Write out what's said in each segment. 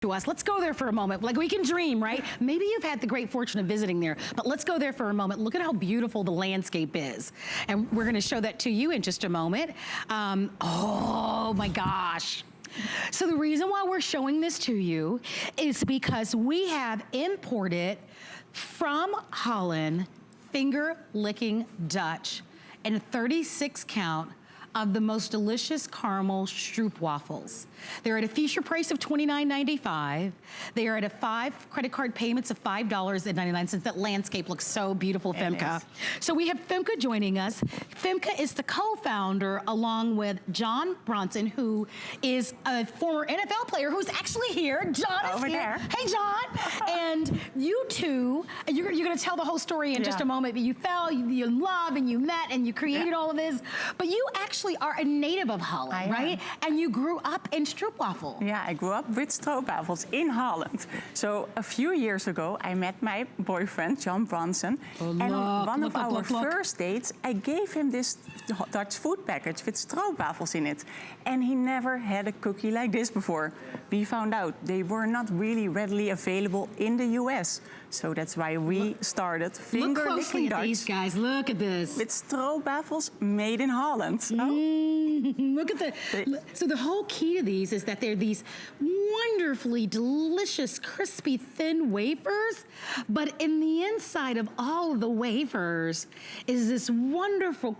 to us. Let's go there for a moment. Like, we can dream, right? Maybe you've had the great fortune of visiting there, but let's go there for a moment. Look at how beautiful the landscape is. And we're gonna show that to you in just a moment. Oh my gosh. So the reason why we're showing this to you is because we have imported from Holland finger-licking Dutch and 36 count of the most delicious caramel Stroopwafels. They're at a feature price of $29.95. They are at 5 credit card payments of $5.99. That landscape looks so beautiful, Femke. So we have Femke joining us. Femke is the co-founder along with John Bronson, who is a former NFL player who's actually here. John is here. Hey, John. And you two, you're gonna tell the whole story in just a moment, but you fell, you in love, and you met, and you created all of this. But you actually are a native of Holland, right? And you grew up in Stroopwafel. Yeah, I grew up with Stroopwafels in Holland. So a few years ago, I met my boyfriend, John Bronson. And on one of our first dates, I gave him this Dutch food package with Stroopwafels in it. And he never had a cookie like this before. We found out they were not really readily available in the US. So that's why we started finger-licking Dutch. Look at these guys, look at this. With Stroopwafels made in Holland. Look at the, so the whole key to these is that they're these wonderfully delicious, crispy, thin wafers, but in the inside of all of the wafers is this wonderful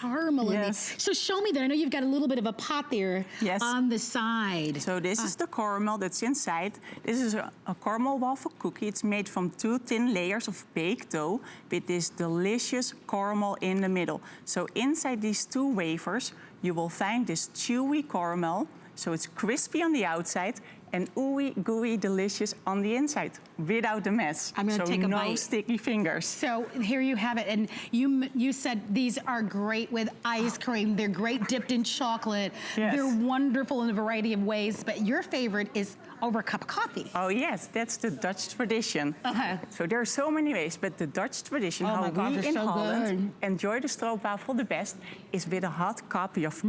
caramel in it. So show me that. I know you've got a little bit of a pot there on the side. So this is the caramel that's inside. This is a caramel waffle cookie. It's made from 2 thin layers of baked dough with this delicious caramel in the middle. So inside these 2 wafers, you will find this chewy caramel. So it's crispy on the outside and ooey gooey delicious on the inside without the mess. I'm gonna take a bite. No sticky fingers. So here you have it, and you said these are great with ice cream. They're great dipped in chocolate. They're wonderful in a variety of ways, but your favorite is over a cup of coffee. Oh yes, that's the Dutch tradition. So there are so many ways, but the Dutch tradition, how we in Holland enjoy the stroopwafel the best, is with a hot cup of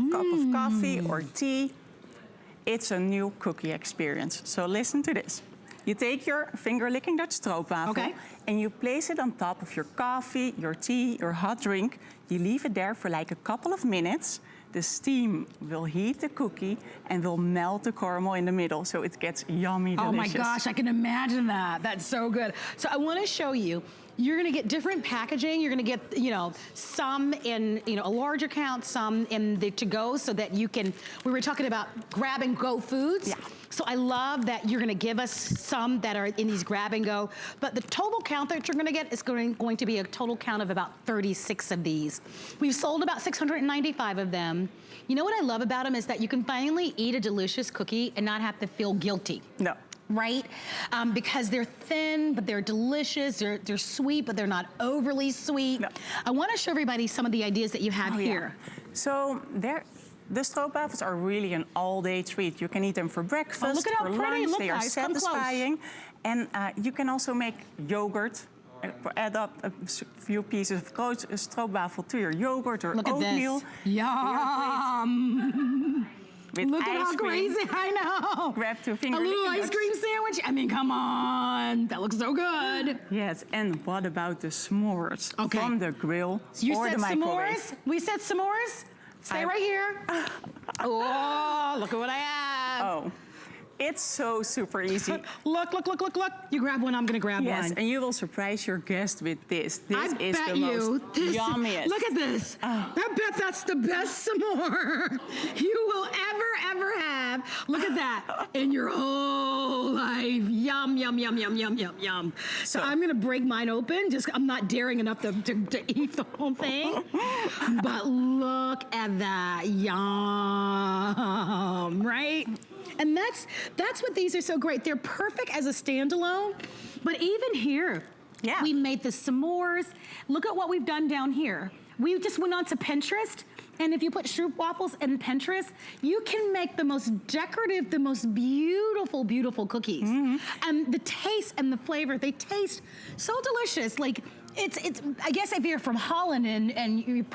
coffee or tea. It's a new cookie experience. So listen to this. You take your finger-licking Dutch stroopwafel and you place it on top of your coffee, your tea, your hot drink. You leave it there for like a couple of minutes. The steam will heat the cookie and will melt the caramel in the middle, so it gets yummy delicious. Oh my gosh, I can imagine that. That's so good. So I want to show you. You're gonna get different packaging. You're gonna get, some in, a larger count, some in the to-go, so that you can, we were talking about grab and go foods. So I love that you're gonna give us some that are in these grab and go, but the total count that you're gonna get is going to be a total count of about 36 of these. We've sold about 695 of them. You know what I love about them is that you can finally eat a delicious cookie and not have to feel guilty. No. Right? Because they're thin, but they're delicious. They're sweet, but they're not overly sweet. No. I want to show everybody some of the ideas that you have here. So the stroopwafels are really an all-day treat. You can eat them for breakfast, look at how for pretty. lunch. They are satisfying. And you can also make yogurt. Add up a few pieces of stroopwafel to your yogurt or oatmeal. Look at this. Yum! Look at how crazy, I know. Grab 2 fingers. A little ice cream sandwich? I mean, come on. That looks so good. Yes, and what about the s'mores from the grill or the microwave? S'mores? We said s'mores? Stay right here. Oh, look at what I have. Oh. It's so super easy. Look. You grab one, I'm gonna grab one. Yes, and you will surprise your guest with this. This is the most yummiest. Look at this. I bet that's the best s'more you will ever have. Look at that in your whole life. Yum, yum, yum, yum, yum, yum, yum. So I'm gonna break mine open. I'm not daring enough to eat the whole thing. But look at that, yum, right? And that's what these are so great. They're perfect as a standalone, but even here, we made the s'mores. Look at what we've done down here. We just went on to Pinterest, and if you put Stroopwafels in Pinterest, you can make the most decorative, the most beautiful, beautiful cookies. And the taste and the flavor, they taste so delicious. Like, it's. I guess if you're from Holland and you,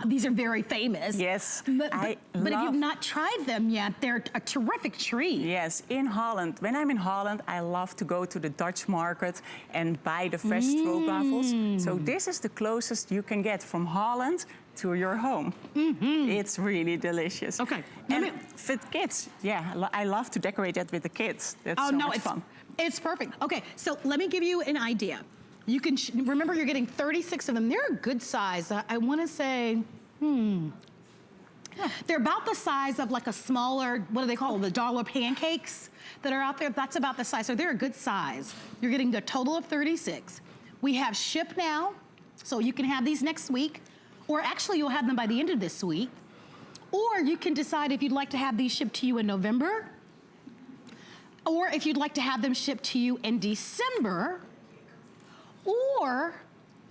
these are very famous. Yes, but if you've not tried them yet, they're a terrific treat. Yes, in Holland. When I'm in Holland, I love to go to the Dutch market and buy the fresh stroopwafels. So this is the closest you can get from Holland to your home. It's really delicious. Okay. And for kids, yeah, I love to decorate that with the kids. That's so much fun. It's perfect. Okay, so let me give you an idea. You can, remember you're getting 36 of them. They're a good size. I wanna say, they're about the size of like a smaller, what do they call them, the dollar pancakes that are out there? That's about the size, so they're a good size. You're getting a total of 36. We have ship now, so you can have these next week, or actually you'll have them by the end of this week, or you can decide if you'd like to have these shipped to you in November, or if you'd like to have them shipped to you in December, or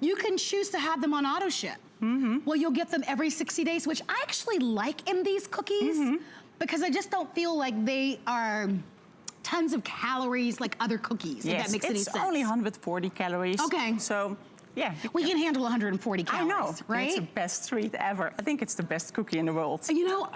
you can choose to have them on auto ship. Well, you'll get them every 60 days, which I actually like in these cookies because I just don't feel like they are tons of calories like other cookies, if that makes any sense. It's only 140 calories. Okay. So, yeah. We can handle 140 calories, I know, right? It's the best treat ever. I think it's the best cookie in the world. You know,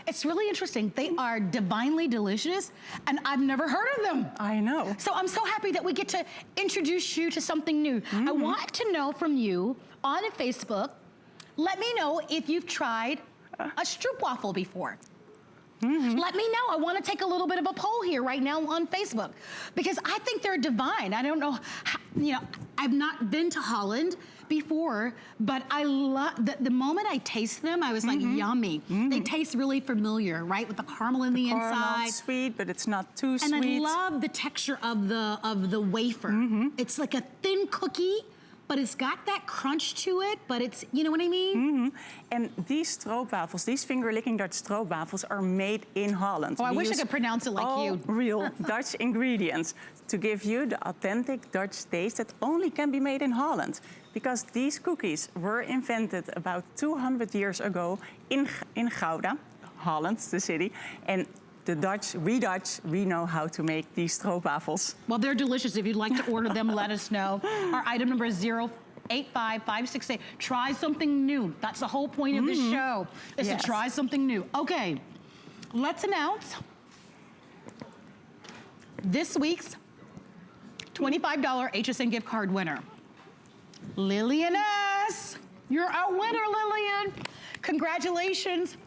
it's really interesting. They are divinely delicious, and I've never heard of them. I know. So I'm so happy that we get to introduce you to something new. I want to know from you on Facebook, let me know if you've tried a Stroopwafel before. Let me know. I want to take a little bit of a poll here right now on Facebook because I think they're divine. I don't know, I've not been to Holland before, but I love, the moment I taste them, I was like, yummy. They taste really familiar, right? With the caramel in the inside. Sweet, but it's not too sweet. And I love the texture of the wafer. It's like a thin cookie, but it's got that crunch to it, but it's, you know what I mean? And these stroopwafels, these finger-licking Dutch stroopwafels are made in Holland. Oh, I wish I could pronounce it like you. Real Dutch ingredients to give you the authentic Dutch taste that only can be made in Holland. Because these cookies were invented about 200 years ago in Gouda, Holland, the city. And the Dutch, we know how to make these stroopwafels. Well, they're delicious. If you'd like to order them, let us know. Our item number is 085568. Try something new. That's the whole point of the show, is to try something new. Okay, let's announce this week's $25 HSN gift card winner. Lillian S. You're our winner, Lillian. Congratulations.